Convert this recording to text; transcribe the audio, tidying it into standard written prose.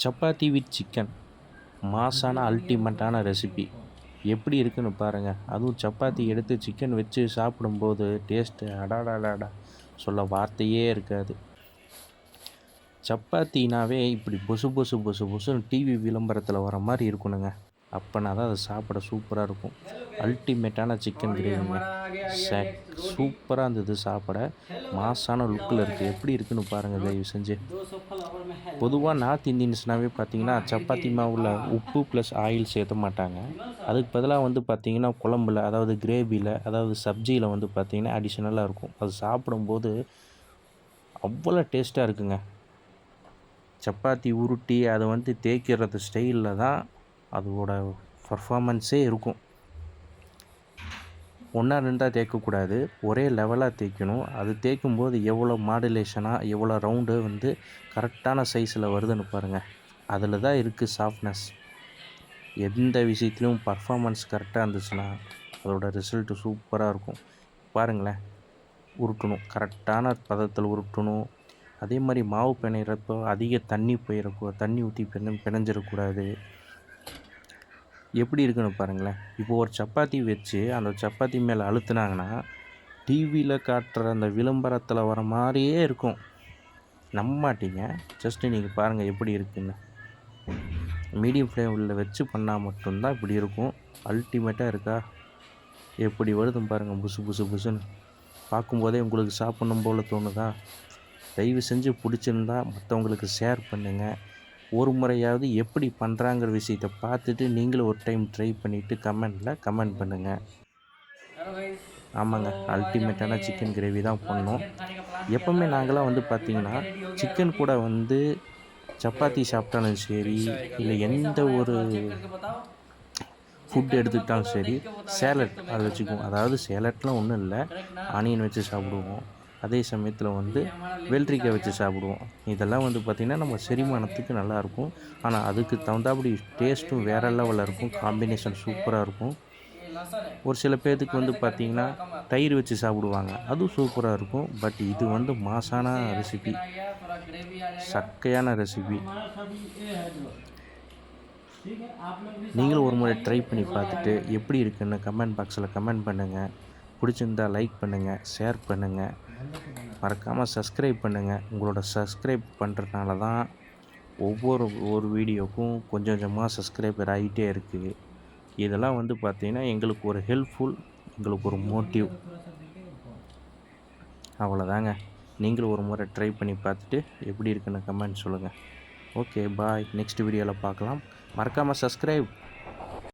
Chapati with chicken மாஸான அல்டிமேட்டான recipe எப்படி இருக்குன்னு பாருங்கள். அதுவும் சப்பாத்தி எடுத்து சிக்கன் வச்சு சாப்பிடும்போது டேஸ்ட்டு அடாடாடாடா சொல்ல வார்த்தையே இருக்காது. சப்பாத்தினாவே இப்படி பொசு பொசு பொசு பொசுன்னு டிவி விளம்பரத்தில் வர மாதிரி இருக்கணுங்க. அப்போனா தான் அதை சாப்பிட சூப்பராக இருக்கும். அல்டிமேட்டான சிக்கன் கிரேவிங்க. சூப்பராக இருந்தது சாப்பிட. மாஸான லுக்கில் இருக்குது. எப்படி இருக்குன்னு பாருங்கள் தயவு செஞ்சு. பொதுவாக நார்த் இந்தியன்ஸ்னாவே பார்த்தீங்கன்னா சப்பாத்தி மாவில் உப்பு ப்ளஸ் ஆயில் சேர்த்த மாட்டாங்க. அதுக்கு பதிலாக வந்து பார்த்திங்கன்னா குழம்புல, அதாவது கிரேவியில், அதாவது சப்ஜியில் வந்து பார்த்திங்கன்னா அடிஷ்னலாக இருக்கும். அது சாப்பிடும்போது அவ்வளோ டேஸ்ட்டாக இருக்குங்க. சப்பாத்தி உருட்டி அதை வந்து தேய்க்கிறது ஸ்டைலில் தான் அதோட பர்ஃபார்மன்ஸே இருக்கும். ஒன்றா ரெண்டாக தேய்க்கக்கூடாது, ஒரே லெவலாக தேய்க்கணும். அது தேய்க்கும்போது எவ்வளோ மாடுலேஷனாக, எவ்வளோ ரவுண்டு வந்து கரெக்டான சைஸில் வருதுன்னு பாருங்கள். அதில் தான் இருக்குது சாஃப்ட்னஸ். எந்த விஷயத்துலையும் பர்ஃபார்மன்ஸ் கரெக்டாக இருந்துச்சுன்னா அதோட ரிசல்ட்டு சூப்பராக இருக்கும். பாருங்களேன், உருட்டணும், கரெக்டான பதத்தில் உருட்டணும். அதே மாதிரி மாவு பிணையிறப்போ அதிக தண்ணி ஊற்றி பிணைஞ்சிடக்கூடாது. எப்படி இருக்குன்னு பாருங்களேன். இப்போது ஒரு சப்பாத்தி வச்சு அந்த சப்பாத்தி மேலே அழுத்துனாங்கன்னா டிவியில் காட்டுற அந்த விளம்பரத்தில் வர மாதிரியே இருக்கும். நம்ப மாட்டீங்க. ஜஸ்ட்டு நீங்கள் பாருங்கள் எப்படி இருக்குன்னு. மீடியம் ஃப்ளேமில் வச்சு பண்ணால் மட்டும்தான் இப்படி இருக்கும். அல்டிமேட்டாக இருக்கா? எப்படி வருதுன்னு பாருங்கள், புசு புசு புசுன்னு. பார்க்கும்போதே உங்களுக்கு சாப்பிட்ணும் போல் தோணுதா? தயவு செஞ்சு பிடிச்சிருந்தா மற்றவங்களுக்கு ஷேர் பண்ணுங்கள். ஒரு முறையாவது எப்படி பண்ணுறாங்கிற விஷயத்தை பார்த்துட்டு நீங்களும் ஒரு டைம் ட்ரை பண்ணிவிட்டு கமெண்ட் பண்ணுங்கள். ஆமாங்க, அல்டிமேட்டான சிக்கன் கிரேவி தான் பண்ணோம். எப்போவுமே நாங்களாம் வந்து பார்த்திங்கன்னா சிக்கன் கூட வந்து சப்பாத்தி சாப்பிட்டாலும் சரி, இல்லை எந்த ஒரு ஃபுட் எடுத்துக்கிட்டாலும் சரி, சேலட் அதை வச்சுக்குவோம். அதாவது சேலட்லாம் ஒன்றும் இல்லை, ஆனியன் வச்சு சாப்பிடுவோம். அதே சமயத்தில் வந்து வெள்ளரிக்காய் வச்சு சாப்பிடுவோம். இதெல்லாம் வந்து பார்த்திங்கன்னா நம்ம செரிமானத்துக்கு நல்லாயிருக்கும். ஆனால் அதுக்கு தகுந்தாப்படி டேஸ்ட்டும் வேறு லெவலில் இருக்கும். காம்பினேஷன் சூப்பராக இருக்கும். ஒரு சில பேர்த்துக்கு வந்து பார்த்திங்கன்னா தயிர் வச்சு சாப்பிடுவாங்க, அதுவும் சூப்பராக இருக்கும். பட் இது வந்து மாஸான ரெசிபி, சக்கையான ரெசிபி. நீங்களும் ஒரு முறை ட்ரை பண்ணி பார்த்துட்டு எப்படி இருக்குன்னு கமெண்ட் பாக்ஸில் கமெண்ட் பண்ணுங்கள். பிடிச்சிருந்தால் லைக் பண்ணுங்கள், ஷேர் பண்ணுங்கள், மறக்காமல் சப்ஸ்கிரைப் பண்ணுங்கள். உங்களோட சப்ஸ்கிரைப் பண்ணுறதுனால தான் ஒவ்வொரு வீடியோக்கும் கொஞ்சம் கொஞ்சமாக சப்ஸ்கிரைபர் ஆகிட்டே இருக்குது. இதெல்லாம் வந்து பார்த்திங்கன்னா எங்களுக்கு ஒரு ஹெல்ப்ஃபுல், எங்களுக்கு ஒரு மோட்டிவ். அவ்வளோதாங்க. நீங்களும் ஒரு முறை ட்ரை பண்ணி பார்த்துட்டு எப்படி இருக்குன்னு கமெண்ட் சொல்லுங்கள். ஓகே, பாய். நெக்ஸ்ட் வீடியோவில் பார்க்கலாம். மறக்காமல் சப்ஸ்கிரைப்